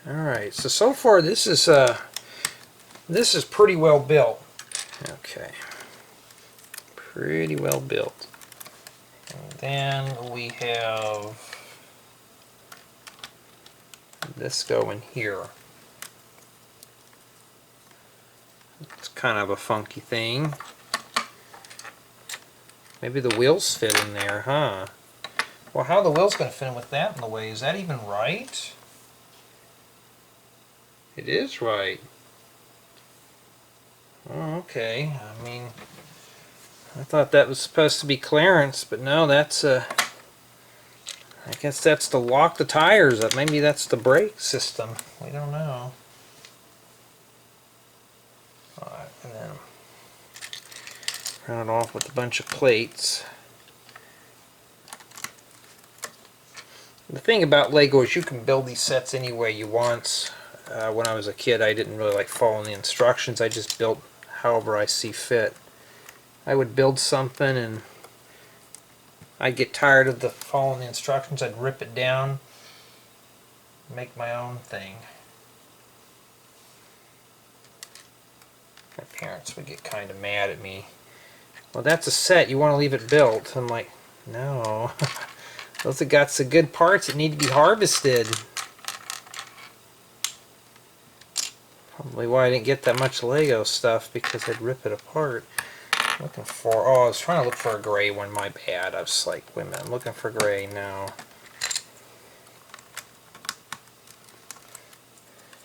Alright, so far this is pretty well built. Okay. Pretty well built. And then we have this going here. It's kind of a funky thing. Maybe the wheels fit in there, huh? Well, how are the wheels going to fit in with that in the way? Is that even right? It is right. Oh, okay. I mean, I thought that was supposed to be clearance, but no, that's I guess that's to lock the tires up. Maybe that's the brake system. We don't know. Alright, and then round it off with a bunch of plates. The thing about Lego is you can build these sets any way you want. When I was a kid, I didn't really like following the instructions. I just built however I see fit. I would build something and I'd get tired of following the instructions. I'd rip it down, make my own thing. My parents would get kind of mad at me. Well, that's a set. You want to leave it built. I'm like, no. Those have got some good parts that need to be harvested. Probably why I didn't get that much Lego stuff, because I'd rip it apart. Looking for, oh, I was trying to look for a gray one, my bad. I was like, wait a minute, I'm looking for gray now.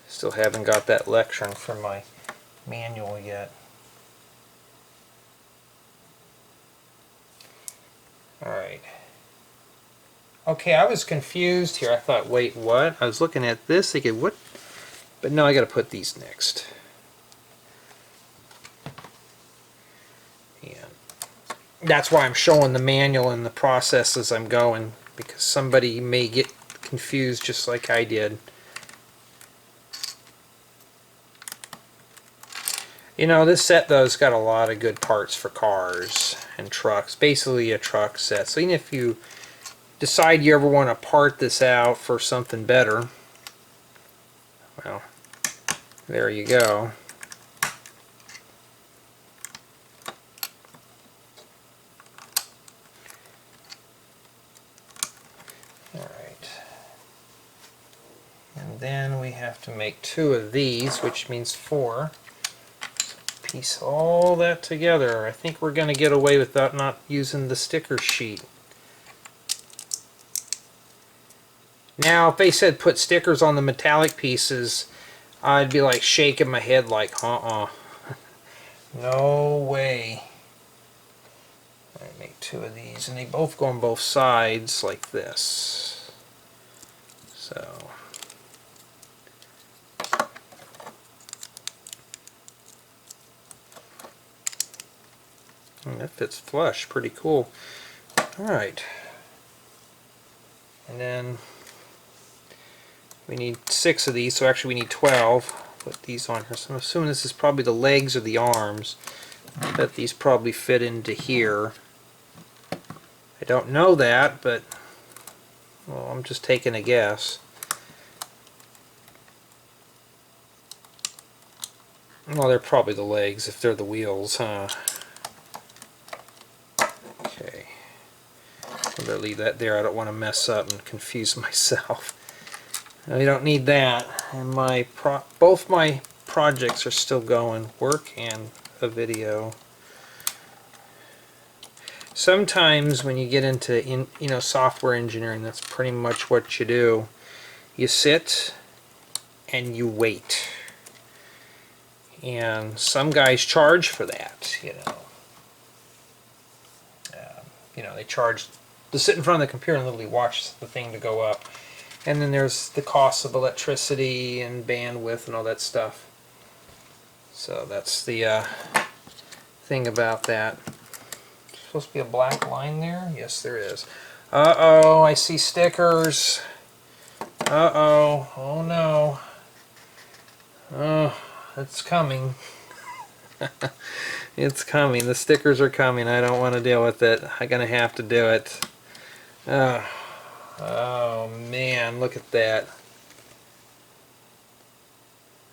Still haven't got that lectern from my manual yet. Alright. Okay, I was confused here. I thought, wait, what? I was looking at this thinking, what? But no, I gotta put these next. that's why I'm showing the manual and the process as I'm going, because somebody may get confused just like I did. You know, this set though has got a lot of good parts for cars and trucks. Basically a truck set. So even if you decide you ever want to part this out for something better, well, there you go. Alright. And then we have to make 2 of these, which means 4. Piece all that together. I think we're going to get away with that, not using the sticker sheet. Now, if they said put stickers on the metallic pieces, I'd be like shaking my head like, no way. Alright, make 2 of these, and they both go on both sides like this. So, that fits flush, pretty cool. Alright. And then we need 6 of these, so actually we need 12. Put these on here. So I'm assuming this is probably the legs or the arms. I bet these probably fit into here. I don't know that, but well, I'm just taking a guess. Well, they're probably the legs if they're the wheels, huh? Okay. I better leave that there. I don't want to mess up and confuse myself. We don't need that. And both my projects are still going. Work and a video. Sometimes when you get into software engineering, that's pretty much what you do. You sit and you wait. And some guys charge for that, they charge to sit in front of the computer and literally watch the thing to go up. And then there's the cost of electricity and bandwidth and all that stuff. So that's the thing about that. Supposed to be a black line there? Yes, there is. Uh-oh, I see stickers. Uh-oh. Oh, no. Oh, it's coming. It's coming. The stickers are coming. I don't want to deal with it. I'm going to have to do it. Oh, man, look at that.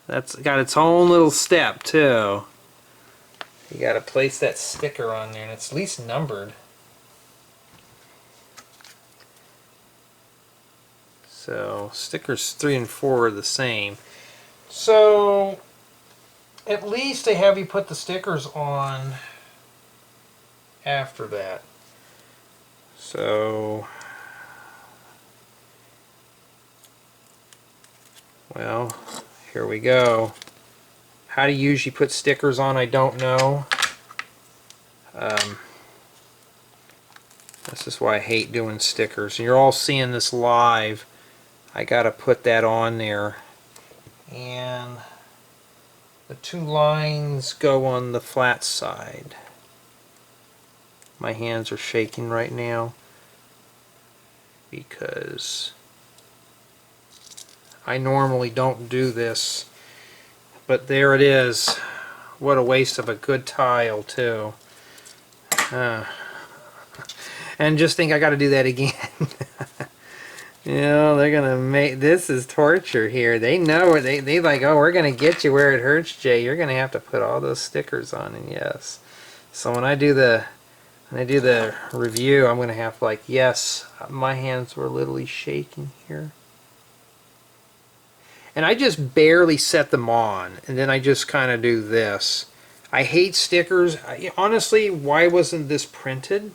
That's got its own little step, too. You got to place that sticker on there, and it's at least numbered. So stickers 3 and 4 are the same. So at least they have you put the stickers on after that. So, well, here we go. How to usually put stickers on, I don't know. This is why I hate doing stickers. And you're all seeing this live. I gotta put that on there. And the 2 lines go on the flat side. My hands are shaking right now because I normally don't do this. But there it is. What a waste of a good tile, too. And just think I got to do that again. They're going to make... This is torture here. They know it. They like, oh, we're going to get you where it hurts, Jay. You're going to have to put all those stickers on. And yes. So when I do the review, I'm going to have like, yes, my hands were literally shaking here. And I just barely set them on, and then I just kind of do this. I hate stickers. Honestly, why wasn't this printed?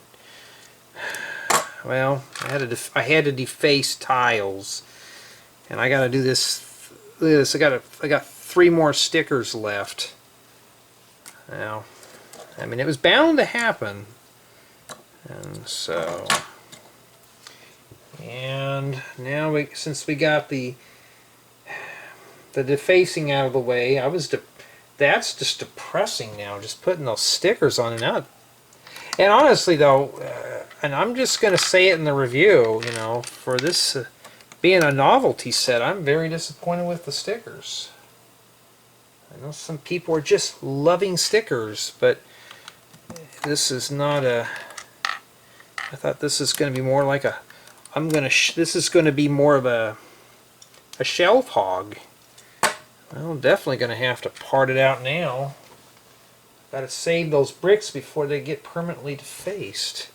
Well, I had to deface tiles, and I got to do this. Look at this. I got 3 more stickers left. Now, I mean, it was bound to happen, and so. And now since we got the defacing out of the way, that's just depressing now, just putting those stickers on and out. And honestly, though, and I'm just going to say it in the review, you know, for this being a novelty set, I'm very disappointed with the stickers. I know some people are just loving stickers, but this is not a... I thought this is going to be more like a... this is going to be more of a shelf hog. Well, I'm definitely going to have to part it out now. Got to save those bricks before they get permanently defaced.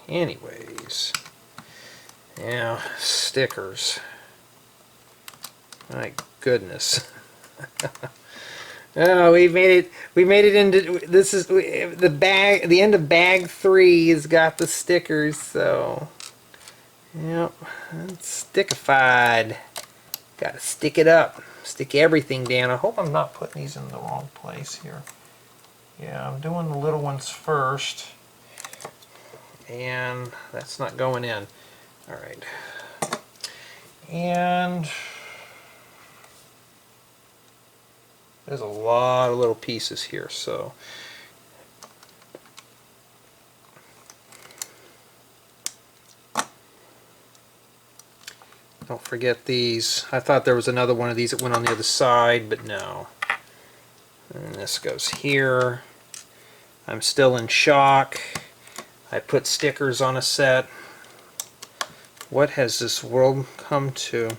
Anyways, yeah, stickers. My goodness. Oh, we made it. We made it into this is the bag. The end of bag 3 has got the stickers. So, yep, it's stickified. Got to stick it up. Stick everything down. I hope I'm not putting these in the wrong place here. Yeah, I'm doing the little ones first. And that's not going in. Alright. And there's a lot of little pieces here, so don't forget these. I thought there was another one of these that went on the other side, but no. And this goes here. I'm still in shock. I put stickers on a set. What has this world come to?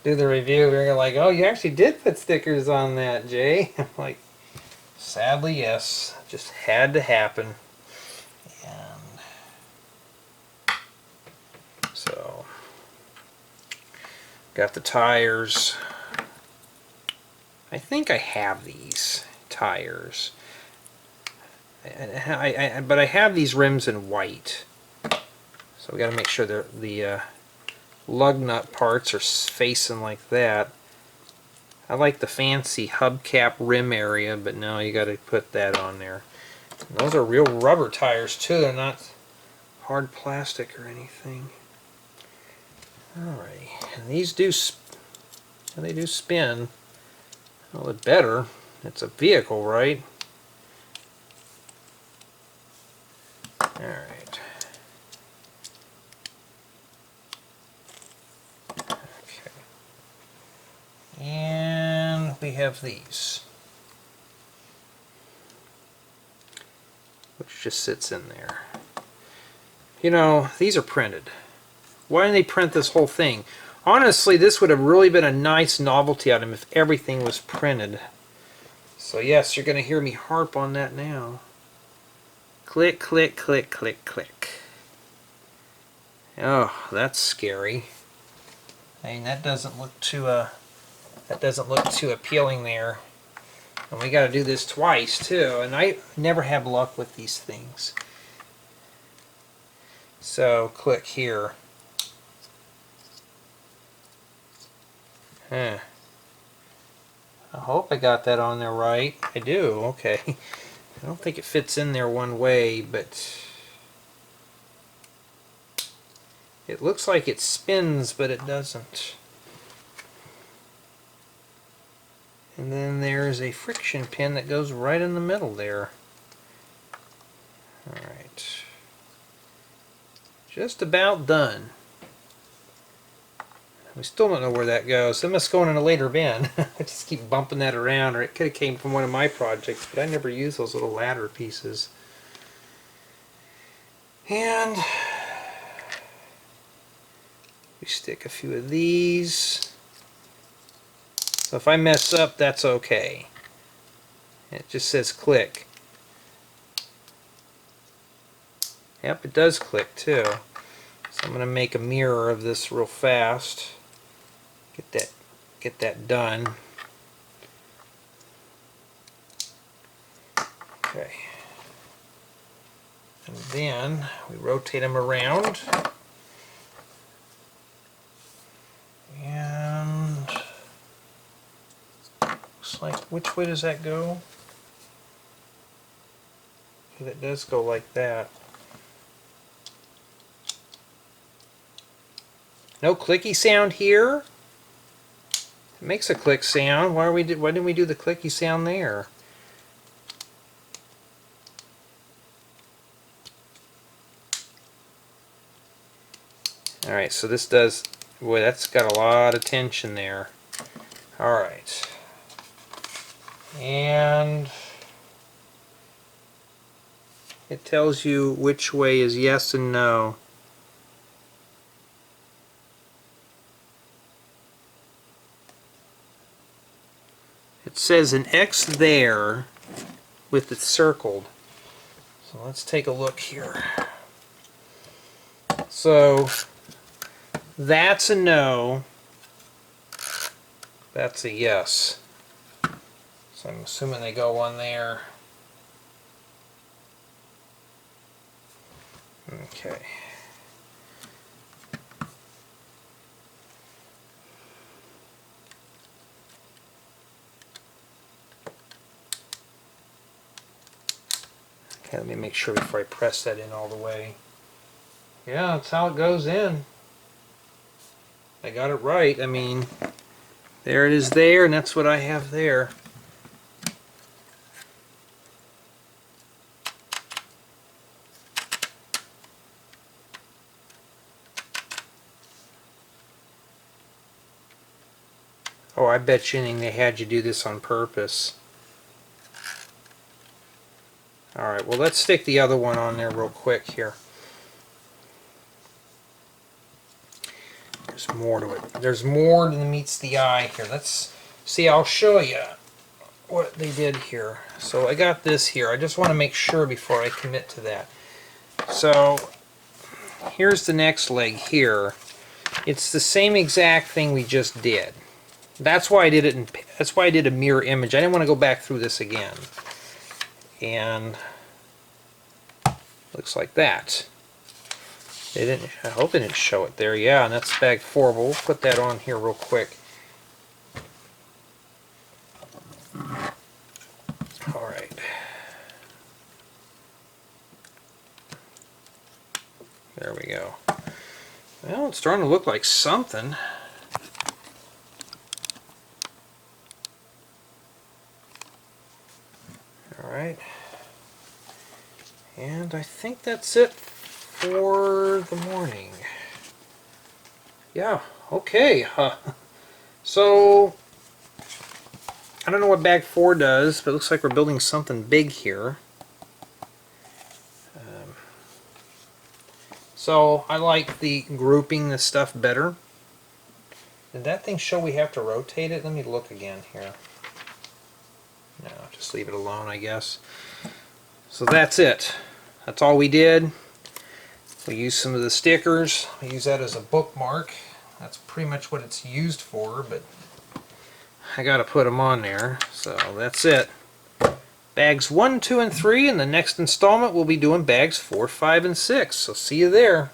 Do the review, we're like, oh, you actually did put stickers on that, Jay. I'm like, sadly, yes. Just had to happen. And so, got the tires. I think I have these tires. But I have these rims in white. So we got to make sure the lug nut parts are facing like that. I like the fancy hubcap rim area, but no, you got to put that on there. And those are real rubber tires too. They're not hard plastic or anything. Alright, and these do spin. Well, it better. It's a vehicle, right? Alright. Okay. And we have these, which just sits in there. You know, these are printed. Why didn't they print this whole thing? Honestly, this would have really been a nice novelty item if everything was printed. So yes, you're going to hear me harp on that now. Click, click, click, click, click. Oh, that's scary. I mean, that doesn't look too appealing there. And we got to do this twice too. And I never have luck with these things. So click here. Huh. I hope I got that on there right. I do. Okay. I don't think it fits in there one way, but it looks like it spins, but it doesn't. And then there's a friction pin that goes right in the middle there. Alright. Just about done. We still don't know where that goes. That must go in a later bin. I just keep bumping that around, or it could have came from one of my projects, but I never use those little ladder pieces. And we stick a few of these. So if I mess up, that's okay. It just says click. Yep, it does click too. So I'm going to make a mirror of this real fast. Get that done. Okay. And then we rotate them around. And looks like, which way does that go? That does go like that. No clicky sound here. It makes a click sound. Why didn't we do the clicky sound there? Alright, so this does, boy, that's got a lot of tension there. Alright. And it tells you which way is yes and no. It says an X there with it circled. So let's take a look here. So that's a no. That's a yes. So I'm assuming they go on there. Okay. Okay, let me make sure before I press that in all the way. Yeah, that's how it goes in. I got it right. I mean, there it is there, and that's what I have there. Oh, I bet you anything they had you do this on purpose. Alright, well let's stick the other one on there real quick here. There's more to it. There's more than meets the eye here. Let's see, I'll show you what they did here. So I got this here. I just want to make sure before I commit to that. So here's the next leg here. It's the same exact thing we just did. That's why I did it. That's why I did a mirror image. I didn't want to go back through this again. And looks like that. They didn't. I hope they didn't show it there. Yeah, and that's bag 4. But we'll put that on here real quick. All right. There we go. Well, it's starting to look like something. Alright, and I think that's it for the morning. Yeah, okay. So, I don't know what bag 4 does, but it looks like we're building something big here. So, I like the grouping this stuff better. Did that thing show we have to rotate it? Let me look again here. No, just leave it alone, I guess. So that's it. That's all we did. We used some of the stickers. I use that as a bookmark. That's pretty much what it's used for, but I gotta put them on there. So that's it. Bags 1, 2, and 3, and the next installment we'll be doing bags 4, 5, and 6. So see you there.